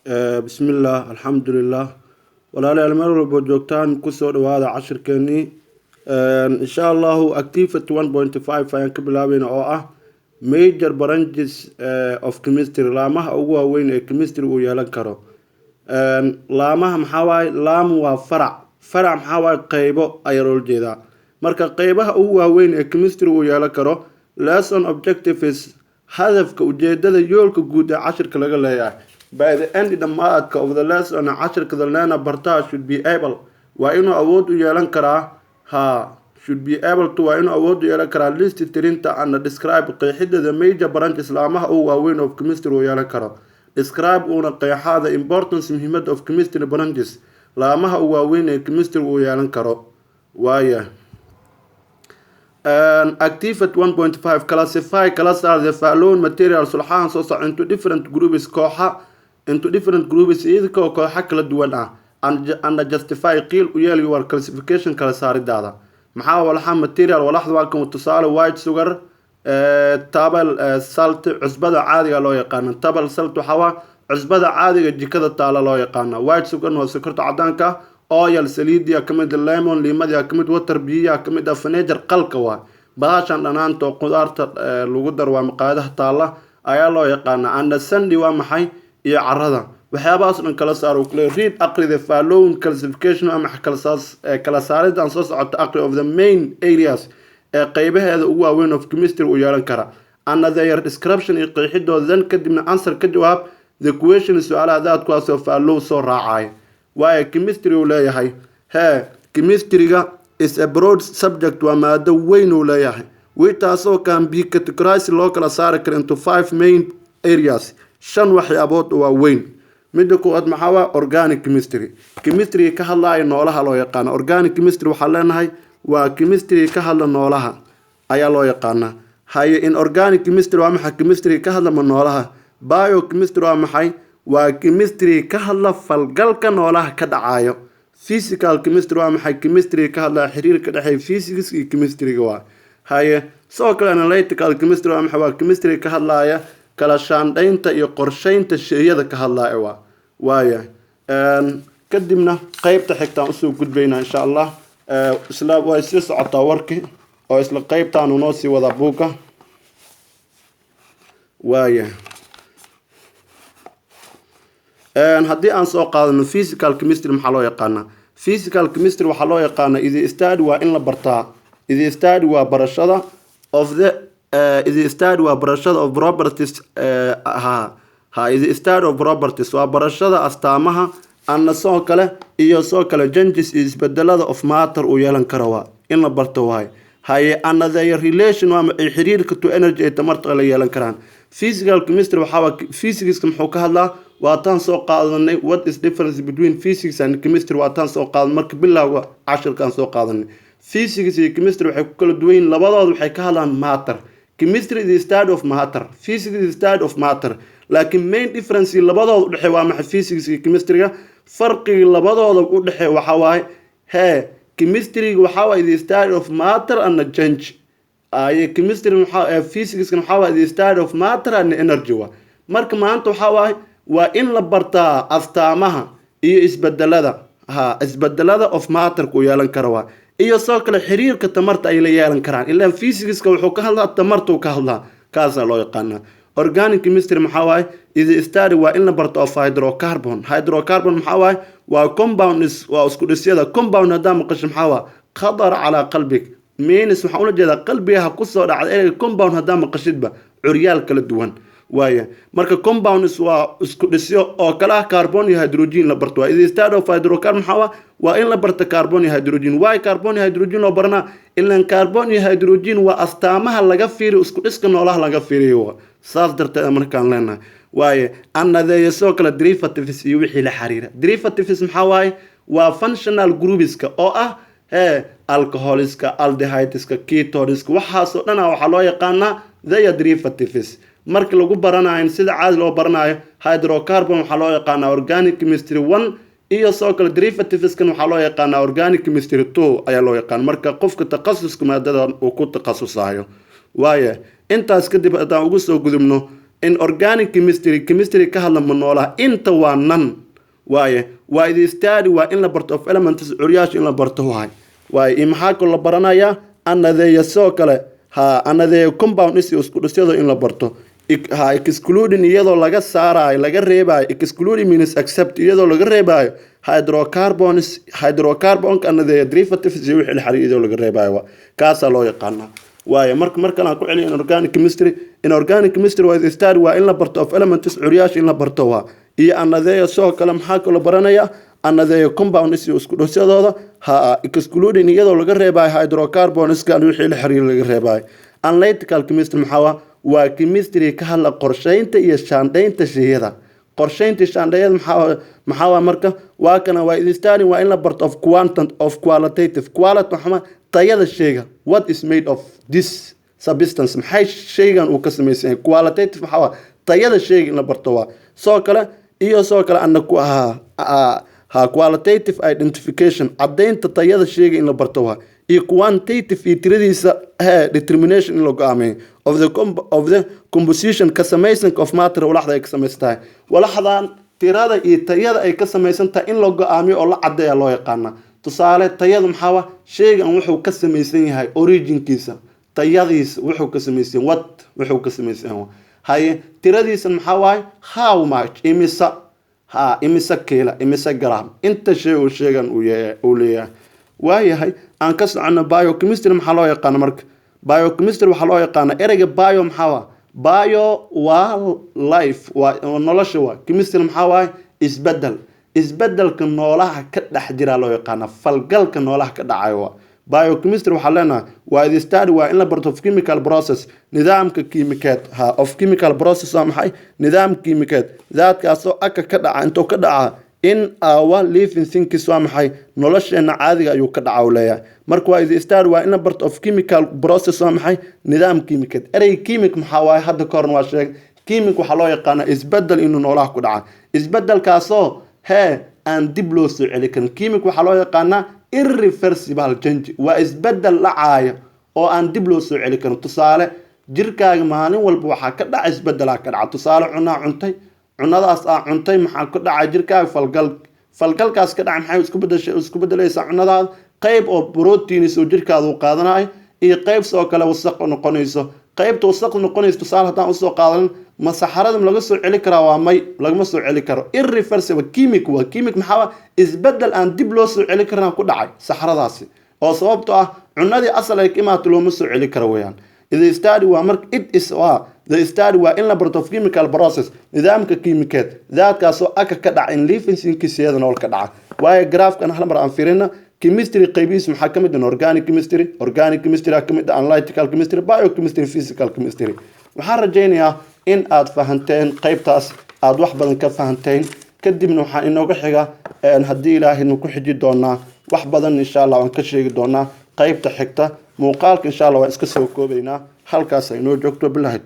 بسم الله الحمد لله ولا لا المر بوجوكتان كسر وهذا عشر كني إن شاء الله activity 1.5 فين كبلاوين أو major branches of chemistry لامه أو وين chemistry ويالا كرو لامه محاوي لام وفرع محاوي قيبه أيرول جدا مركا قيبه أو وين chemistry ويالا كرو lesson objectives هدفك وجدة يولك جودة عشر كلا جلايا by the end of the lesson عشر كذلنا برتا should be able وإنه أود يلان كرا should be able to وإنه أود يلان كرا list ترينتا أن describe قيحدة the major branches لامها أو وين of chemistry ويلان كرا describe أن قيحة the importance مهمة of chemistry branches لامها أو وين chemistry ويلان كرا ويا activate 1.5 classify class the following materials سلحان صوصا into different groups كوحة into different groups إذا كوحة كلا دوان and justify قيل ويالي war classification كلا ساري دادا محاول حام material ولاحظ واكم اتصال white sugar تابل سالت عزبادة عادية لو يقانا تابل سالت وحوا عزبادة عادية جيكادة تالا لو يقانا white sugar نو سكرت عدانكا oil سليديا كمد الليمون ليمديا كمد وتر بيا كمد فنيجر قلقوا باشان دنانتو قدارت لوغدر ومقاده تالا ayaa loo yaqaana understanding waa maxay iyo carrada waxyaabahaas dhan kala saaro kale read aqri the following classification ama kala saaridan soo socota aqri of the main areas ee qaybaheeda ugu waaweyn of chemistry u yeelan kara another description iyo qeexidoodan kadibna answer ka jawaab the question su'aalaha kuwaas oo follow soo raacay waayo chemistry uu leeyahay chemistry-ga is a broad subject waa maado weyn uu leeyahay which also can be categorized loo kala saari karo into 5 main areas shan waxyaabood waa weyn midda koowaad maxaa waa organic chemistry ka hadlaya noolaha loo yaqaan organic chemistry waxa leenahay waa chemistry ka hadla noolaha ayaa loo yaqaan haye in organic chemistry waa maxay chemistry ka hadla noolaha biochemistry waa maxay waa chemistry ka hadla falgalka noolaha ka dhacayo physical chemistry waa maxay chemistry ka hadla xiriirka dhexeeya physics iyo chemistry-ga waa haye soo kale analytical chemistry waa maxay waa chemistry ka hadlaya kala shaandhaynta iyo qorsheynta shayada ka hadlaya waaya kadibna qaybta xigtaan usoo gudbaynaa insha Allah isla way sii socotaa warkii oo isla qaybtaan noo sii wada buuga waaya haddii aan soo qaadano physical chemistry maxaa loo yaqaanaa physical chemistry waxaa loo yaqaanaa idi study waa in la bartaa idi study waa barashada of the idi study waa barashada of properties idi study of properties waa barashada astaamaha anna soo kale iyo soo kale changes isbedelada of matter uu yeelan karo waa in la barto waay haye another relation waa xiriirka to energy ee tamarta la yeelan karaan physical chemistry waxa physics muxuu ka hadlaa waa tan soo qaadanay what is difference between physics and chemistry waa tan soo qaadan marka bilowga 10kan soo qaadanay physics iyo chemistry waxay ku kala duwan yihiin labadoodu waxay ka hadlaan matter chemistry is the study of matter physics is the study of matter laakiin main difference labadoodu u dhaxay waa maxay physics iyo chemistry-ga farqiga labadoodu u dhaxay waxa waaye chemistry waxa waa the study of matter and change chemistry waxa physics waxa waa the study of matter and energy marka maanta waxa waa in la bartaa astaamaha iyo isbedelada of matter ku yeelan karo iyo soo kale xiriirka tamarta ay la yeelan karaan ilaa physics-ka wuxuu ka hadlaa tamarta uu ka hadlaa kaas loo yaqaan organic chemistry maxaa waaye is study waa in la barto of hydrocarbon maxaa waa compounds waa isku dhisyada compound hadaa maqasho maxaa waa khadar ala qalbig means waxa ula jeedaa qalbiga ku soo dhacday compound hadaa maqashidba curyaal kala duwan waaya marka compounds waa isku dhisyo oo kala carbon iyo hydrogen la barto waa is study of hydrocarbon maxaa waa in la barto carbon iyo hydrogen why carbon iyo hydrogen loo barana ilaan carbon iyo hydrogen waa astaamaha laga fiiriyo isku dhiska noolaha laga fiiriyo saas darteed markaan leenahay waaye another soo kala derivatives iyo wixii la xiriira derivatives maxaa waa functional groupska oo ah alcoholiska aldehydeska ketoneska waxaas oo dhan waxa loo yaqaanaa the derivatives marka lagu baranayo sida caadi loo baranayo hydrocarbon waxa loo yaqaanaa organic chemistry 1 iyo soo kale derivatives kan waxa loo yaqaanaa organic chemistry 2 ayaa loo yaqaan marka qofka takhasuska maadada uu ku takhasusayo waaye intaas kadib hadaan ugu soo gudubno in organic chemistry ka hadla ma noolaha inta waa nan waaye waa idin study waa in la barto of elements curyaasha in la barto waaye maxaa kale la baranayaa anadeeya soo kale anadeeya compound isku dhisyada in la barto excluding iyadoo laga saarayo laga reebayo excluding means accept iyadoo laga reebayo hydrocarbon anadeeya derivatives iyo wixii la xariir iyadoo laga reebayo kaasa loo yaqaan waaye marka aan ku celiyo in organic chemistry waa idin study waa in la barto of elements curyaasha in la barto iyo anadeeya soo kale maxaa kale baranaya anadeeya compound isku dhisyadooda excluding iyadoo laga reebayo hydrocarbons kan wixii la xiriir laga reebayo analytical chemistry waa chemistry ka hadla qorsheynta iyo shaandhaynta shayada qorsheynta shaandhayada maxaa marka waa kana waa idin study waa in la barto of qualitative quality tayada shayga what is made of this substance maxay shaygan uu ka samaysan yahay qualitative tayada shayga in la barto soo kale anaku qualitative identification cadaynta tayada shayga in la barto iyo quantitative iyo tiradiisa determination in la go'aamiyo of the composition ka samaysanka of matter walaxda ay ka samaysantahay walaxdan tirada iyo tayada ay ka samaysantahay in la go'aamiyo oo la cadeeyo loo yaqaan tusaale tayada maxaa shaygan wuxuu ka samaysan yahay originkiisa tayadiisa wuxuu ka samaysan wuxuu ka samaysan tiradiisa maxaa how much imisa kila imisa gram inta shay uu sheegan uu leeyahay waayahay aan ka socono biochemistry maxaa loo yaqaan marka biochemistry waxaa loo yaqaan ereyga bio bio waa life waa nolosha chemistry maxaa isbedelka noolaha ka dhex jira loo yaqaan falgalka noolaha ka dhacayo biochemistry waxaa leenahay waa idin study waa in la barto of chemical process nidaamka kiimikeed of chemical process waa maxay nidaam kiimikeed daadkaasoo aka ka dhaca intuu ka dhaca in our living things waa maxay nolosheena caadiga ayuu ka dhaca leeyahay marka waa idin study waa in la barto of chemical process waa maxay nidaam kiimikeed erey kiimik maxaa waaye hadda ka horna waa sheegay kiimik waxaa loo yaqaanaa isbedel inuu noolaha ku dhaca isbedelkaasoo aan dib loo soo celi karin kiimik waxaa loo yaqaanaa irreversible change waa isbedel dhacaya oo aan dib loo soo celi karin tusaale jirkaaga maalin walba waxaa ka dhaca isbedel ka dhaca tusaale cunadaas cuntay maxaa ka dhaca jirkaaga falgalkaas ka dhaca maxay isku bedelaysaa cunadaada qayb oo proteins oo jirkaada uu qaadanayo iyo qayb soo kale wasaq noqonayso qaybta wasaq noqonayso tusaale haddaan usoo qaadan ma saxarada laga soo celi karaa waa may lagama soo celi karo irreversible chemic maxaa isbedel aan dib loo soo celi karna ku dhacay saxaradaasi oo sababtoo cunadii asal ay ka imaato looma soo celi karo weeyaan the study waa marka the study waa in la barto of chemical process nidaamka kiimikeed daadkaasoo aka ka dhaca in living things nool ka dhaca waayo graafkan hal mar aan fiirina chemistry qaybihiis maxaa ka mid ah organic chemistry ka mid ah analytical chemistry biochemistry physical chemistry waxaan rajaynayaa in aad fahanteen qaybtaas aad wax badan ka fahanteen kadibna waxaan inooga xiga haddii ilaahay ku xiji doonaa wax badan insha Allah waan ka sheegi doonaa qaybta xigta muuqaalka insha Allah waan iska soo koobaynaa halkaas ay noo joogto billahi